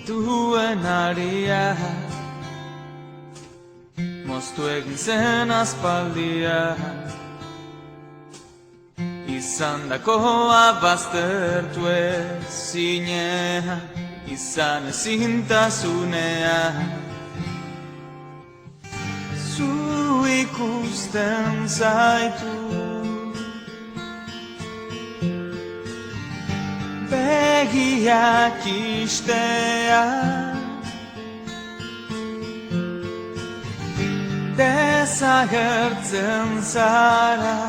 dituen aria, moztu egin zen aspaldia, izandakoa baztertu ezinean, izan ezintasunean. Zu ikusten zaitu, begiak istean, desagertzen zara,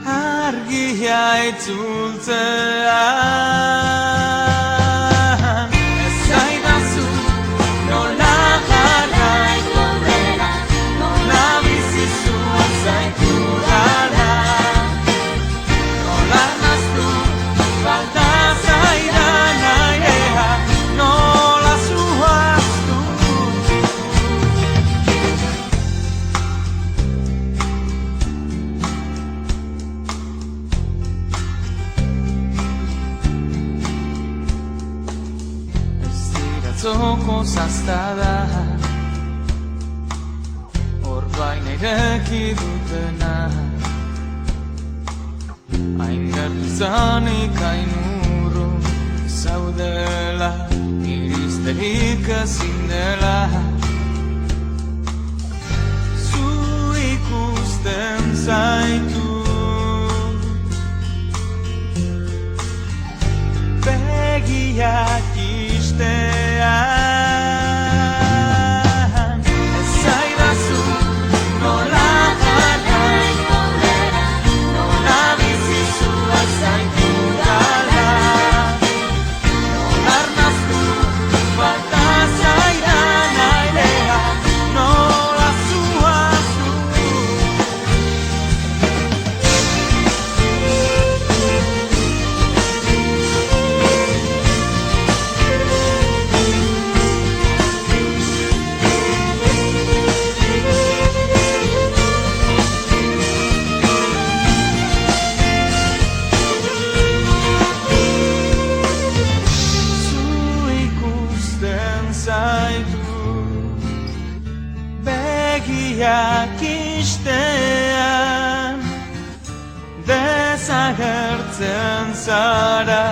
argia itzultzean. Ez zaidazu nola jarraiko dela, nola bizizu zaitudala, nola arnaztu falta zaidan airea, nola zuaztu. Zoko zaztada, orbain ireki dutena, hain gertu zanik hain urrun zaudela, iristerik ezin dela. Zu ikusten zaitu, begiak istean. Ez zaidazu nola jarraiko dela, nola bizizu zaitudala, nola arnaztu falta zaidan airea, nola zuaztu. Begiak istean, desagertzen zara.